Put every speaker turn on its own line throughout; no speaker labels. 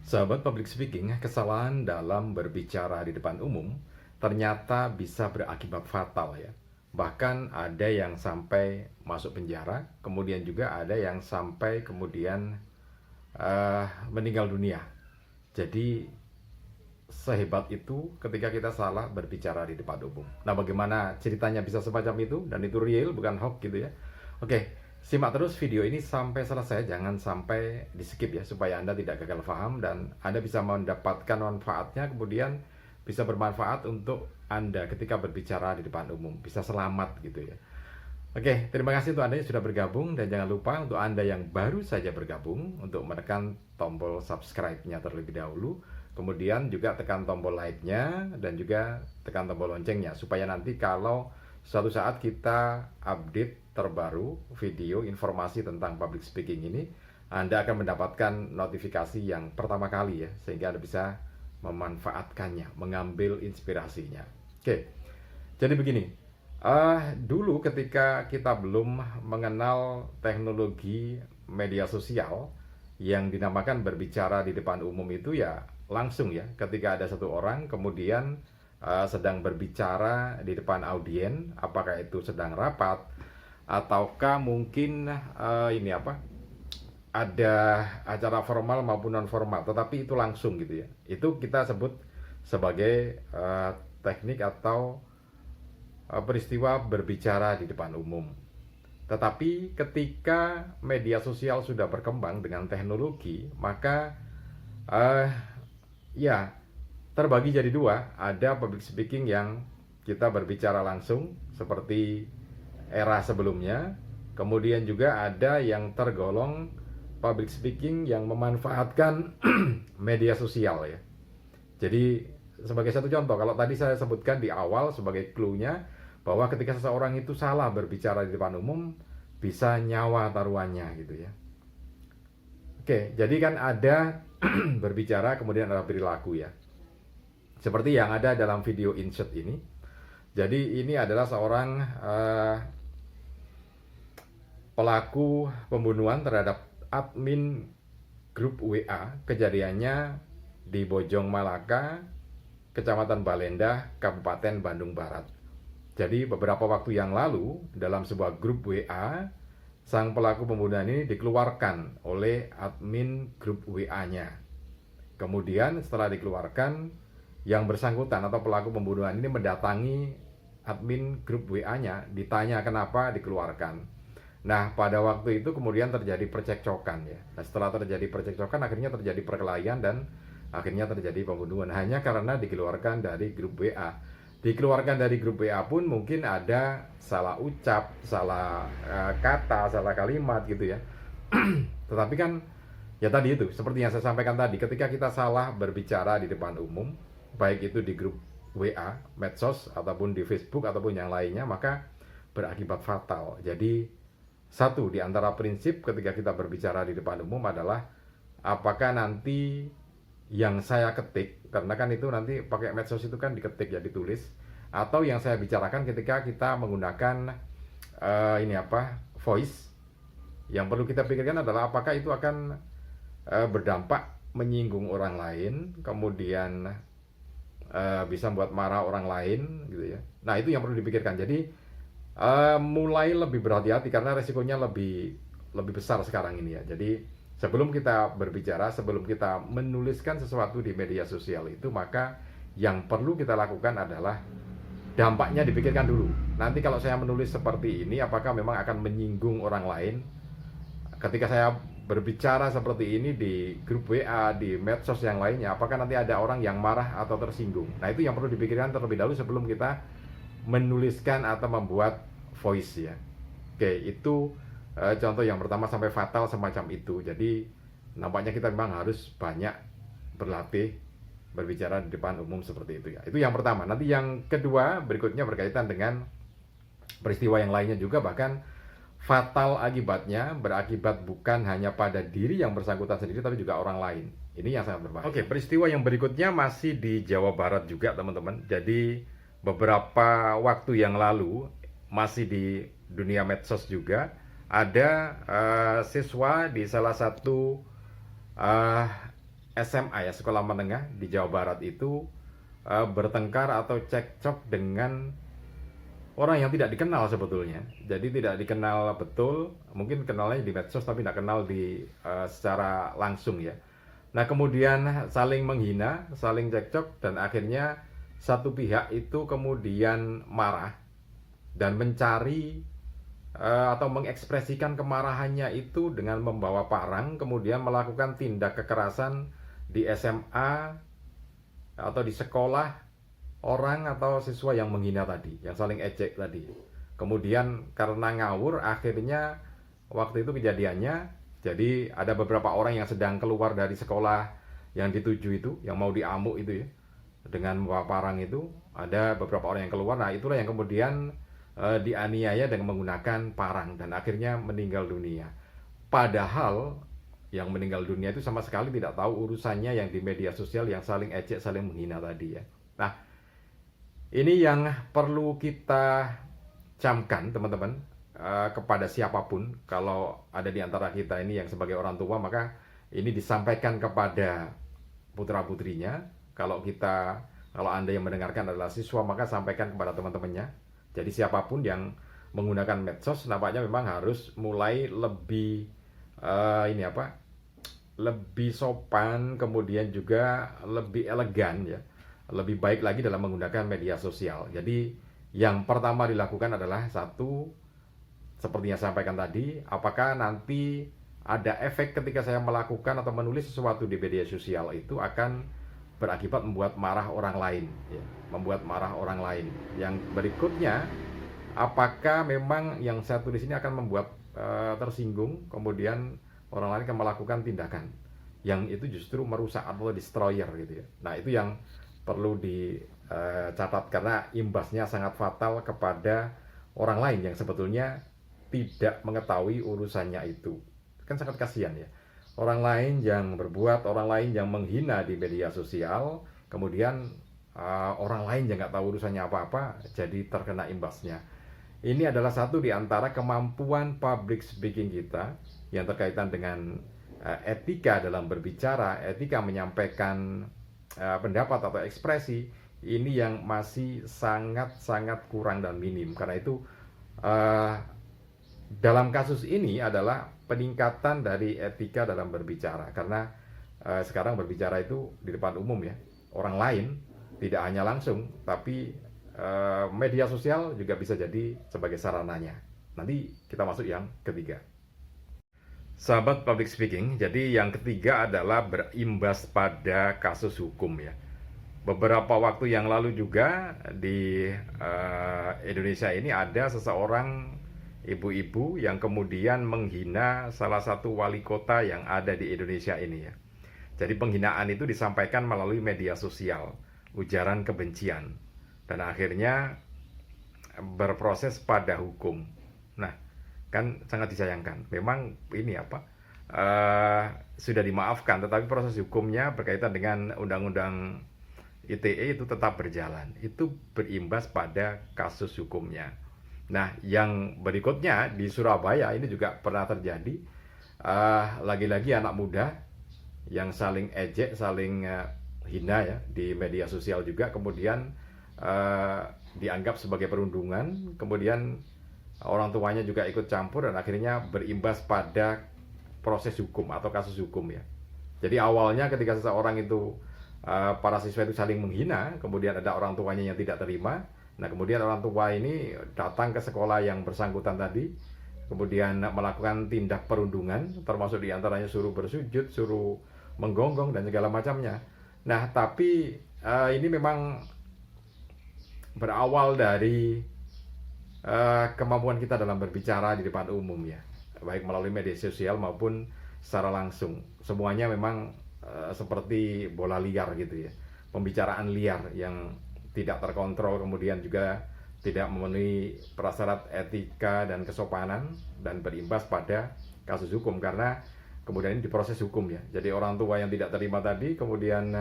Sahabat public speaking, kesalahan dalam berbicara di depan umum ternyata bisa berakibat fatal ya. Bahkan ada yang sampai masuk penjara, kemudian juga ada yang sampai kemudian meninggal dunia. Jadi sehebat itu ketika kita salah berbicara di depan umum. Nah, bagaimana ceritanya bisa semacam itu dan itu real bukan hoax gitu ya. Oke, simak terus video ini sampai selesai, jangan sampai di skip ya supaya Anda tidak gagal paham dan Anda bisa mendapatkan manfaatnya, kemudian bisa bermanfaat untuk Anda ketika berbicara di depan umum, bisa selamat gitu ya. Oke, terima kasih untuk Anda yang sudah bergabung dan jangan lupa untuk Anda yang baru saja bergabung untuk menekan tombol subscribe-nya terlebih dahulu. Kemudian juga tekan tombol like-nya dan juga tekan tombol loncengnya supaya nanti kalau suatu saat kita update terbaru video informasi tentang public speaking ini, Anda akan mendapatkan notifikasi yang pertama kali ya, sehingga Anda bisa memanfaatkannya, mengambil inspirasinya. Oke, jadi begini. Dulu ketika kita belum mengenal teknologi media sosial yang dinamakan berbicara di depan umum itu ya langsung ya, ketika ada satu orang kemudian sedang berbicara di depan audien, apakah itu sedang rapat ataukah mungkin ada acara formal maupun non formal, tetapi itu langsung gitu ya. Itu kita sebut sebagai teknik atau peristiwa berbicara di depan umum. Tetapi ketika media sosial sudah berkembang dengan teknologi, maka ya terbagi jadi dua. Ada public speaking yang kita berbicara langsung seperti era sebelumnya, kemudian juga ada yang tergolong public speaking yang memanfaatkan media sosial ya. Jadi sebagai satu contoh, kalau tadi saya sebutkan di awal sebagai clue-nya bahwa ketika seseorang itu salah berbicara di depan umum bisa nyawa taruhannya gitu ya. Oke, jadi kan ada berbicara kemudian ada perilaku ya. Seperti yang ada dalam video insert ini. Jadi ini adalah seorang pelaku pembunuhan terhadap admin grup WA. Kejadiannya di Bojong Malaka, Kecamatan Balendah, Kabupaten Bandung Barat. Jadi beberapa waktu yang lalu dalam sebuah grup WA, sang pelaku pembunuhan ini dikeluarkan oleh admin grup WA-nya. Kemudian setelah dikeluarkan, yang bersangkutan atau pelaku pembunuhan ini mendatangi admin grup WA-nya, ditanya kenapa dikeluarkan. Nah, pada waktu itu kemudian terjadi percekcokan ya. Nah, setelah terjadi percekcokan akhirnya terjadi perkelahian dan akhirnya terjadi pembunuhan hanya karena dikeluarkan dari grup WA. Dikeluarkan dari grup WA pun mungkin ada salah ucap, salah kata, salah kalimat gitu ya. Tetapi kan ya tadi itu, seperti yang saya sampaikan tadi, ketika kita salah berbicara di depan umum, baik itu di grup WA, medsos, ataupun di Facebook, ataupun yang lainnya, maka berakibat fatal. Jadi satu di antara prinsip ketika kita berbicara di depan umum adalah apakah nanti yang saya ketik, karena kan itu nanti pakai medsos itu kan diketik ya, ditulis, atau yang saya bicarakan ketika kita menggunakan voice. Yang perlu kita pikirkan adalah apakah itu akan berdampak menyinggung orang lain, kemudian bisa membuat marah orang lain gitu ya. Nah, itu yang perlu dipikirkan. Jadi mulai lebih berhati-hati karena resikonya lebih besar sekarang ini ya. Jadi sebelum kita berbicara, sebelum kita menuliskan sesuatu di media sosial itu, maka yang perlu kita lakukan adalah dampaknya dipikirkan dulu. Nanti kalau saya menulis seperti ini, apakah memang akan menyinggung orang lain? Ketika saya berbicara seperti ini di grup WA, di medsos yang lainnya, apakah nanti ada orang yang marah atau tersinggung? Nah, itu yang perlu dipikirkan terlebih dahulu sebelum kita menuliskan atau membuat voice ya. Oke, itu contoh yang pertama sampai fatal semacam itu. Jadi nampaknya kita memang harus banyak berlatih berbicara di depan umum seperti itu ya. Itu yang pertama. Nanti yang kedua berikutnya berkaitan dengan peristiwa yang lainnya juga, bahkan fatal akibatnya, berakibat bukan hanya pada diri yang bersangkutan sendiri tapi juga orang lain. Ini yang sangat berbahaya. Oke, peristiwa yang berikutnya masih di Jawa Barat juga teman-teman. Jadi beberapa waktu yang lalu masih di dunia medsos juga ada siswa di salah satu SMA ya, sekolah menengah di Jawa Barat itu bertengkar atau cekcok dengan orang yang tidak dikenal sebetulnya. Jadi tidak dikenal betul, mungkin kenalnya di medsos tapi tidak kenal secara langsung ya. Nah kemudian saling menghina, saling cekcok, dan akhirnya satu pihak itu kemudian marah dan mencari atau mengekspresikan kemarahannya itu dengan membawa parang, kemudian melakukan tindak kekerasan di SMA atau di sekolah orang atau siswa yang menghina tadi, yang saling ejek tadi. Kemudian karena ngawur, akhirnya waktu itu kejadiannya, jadi ada beberapa orang yang sedang keluar dari sekolah yang dituju itu, yang mau diamuk itu ya, dengan membawa parang itu, ada beberapa orang yang keluar. Nah itulah yang kemudian dianiaya dengan menggunakan parang dan akhirnya meninggal dunia. Padahal yang meninggal dunia itu sama sekali tidak tahu urusannya yang di media sosial yang saling ejek, saling menghina tadi ya. Nah, ini yang perlu kita camkan teman-teman, kepada siapapun. Kalau ada di antara kita ini yang sebagai orang tua, maka ini disampaikan kepada putra-putrinya. Kalau Anda yang mendengarkan adalah siswa, maka sampaikan kepada teman-temannya. Jadi siapapun yang menggunakan medsos nampaknya memang harus mulai lebih lebih sopan, kemudian juga lebih elegan ya, lebih baik lagi dalam menggunakan media sosial. Jadi yang pertama dilakukan adalah satu, seperti yang saya sampaikan tadi, apakah nanti ada efek ketika saya melakukan atau menulis sesuatu di media sosial itu akan berakibat membuat marah orang lain ya, membuat marah orang lain. Yang berikutnya, apakah memang yang saya tulis ini akan membuat tersinggung, kemudian orang lain akan melakukan tindakan yang itu justru merusak atau destroyer gitu ya. Nah itu yang perlu dicatat, karena imbasnya sangat fatal kepada orang lain yang sebetulnya tidak mengetahui urusannya itu. Kan sangat kasihan ya, orang lain yang berbuat, orang lain yang menghina di media sosial, kemudian orang lain yang nggak tahu urusannya apa-apa jadi terkena imbasnya. Ini adalah satu di antara kemampuan public speaking kita yang terkaitan dengan etika dalam berbicara, etika menyampaikan pendapat atau ekspresi, ini yang masih sangat-sangat kurang dan minim. Karena itu dalam kasus ini adalah peningkatan dari etika dalam berbicara, karena sekarang berbicara itu di depan umum ya, orang lain, tidak hanya langsung, tapi media sosial juga bisa jadi sebagai sarananya. Nanti kita masuk yang ketiga. Sahabat public speaking, jadi yang ketiga adalah berimbas pada kasus hukum ya. Beberapa waktu yang lalu juga di Indonesia ini ada seseorang ibu-ibu yang kemudian menghina salah satu wali kota yang ada di Indonesia ini ya. Jadi penghinaan itu disampaikan melalui media sosial, ujaran kebencian, dan akhirnya berproses pada hukum. Nah, kan sangat disayangkan. Memang ini sudah dimaafkan, tetapi proses hukumnya berkaitan dengan undang-undang ITE itu tetap berjalan. Itu berimbas pada kasus hukumnya. Nah, yang berikutnya di Surabaya ini juga pernah terjadi. Lagi-lagi anak muda yang saling ejek, saling hina ya di media sosial juga, kemudian dianggap sebagai perundungan, kemudian orang tuanya juga ikut campur dan akhirnya berimbas pada proses hukum atau kasus hukum ya. Jadi awalnya ketika seseorang itu para siswa itu saling menghina, kemudian ada orang tuanya yang tidak terima. Nah kemudian orang tua ini datang ke sekolah yang bersangkutan tadi, kemudian melakukan tindak perundungan, termasuk diantaranya suruh bersujud, suruh menggonggong dan segala macamnya. Nah tapi ini memang berawal dari kemampuan kita dalam berbicara di depan umum ya, baik melalui media sosial maupun secara langsung. Semuanya memang seperti bola liar gitu ya, pembicaraan liar yang tidak terkontrol, kemudian juga tidak memenuhi prasyarat etika dan kesopanan, dan berimbas pada kasus hukum karena kemudian ini diproses hukum ya. Jadi orang tua yang tidak terima tadi kemudian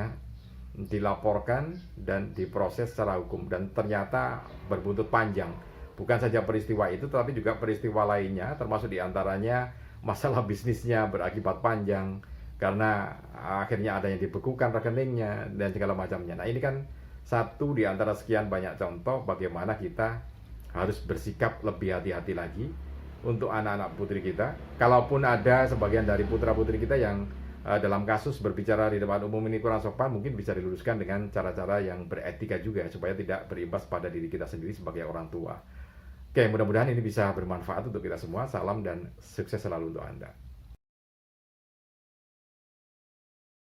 dilaporkan dan diproses secara hukum, dan ternyata berbuntut panjang. Bukan saja peristiwa itu, tetapi juga peristiwa lainnya, termasuk diantaranya masalah bisnisnya berakibat panjang, karena akhirnya ada yang dibekukan rekeningnya dan segala macamnya. Nah, ini kan satu di antara sekian banyak contoh bagaimana kita harus bersikap lebih hati-hati lagi untuk anak-anak putri kita. Kalaupun ada sebagian dari putra-putri kita yang dalam kasus berbicara di depan umum ini kurang sopan, mungkin bisa diluruskan dengan cara-cara yang beretika juga supaya tidak berimbas pada diri kita sendiri sebagai orang tua. Oke, mudah-mudahan ini bisa bermanfaat untuk kita semua. Salam dan sukses selalu untuk Anda.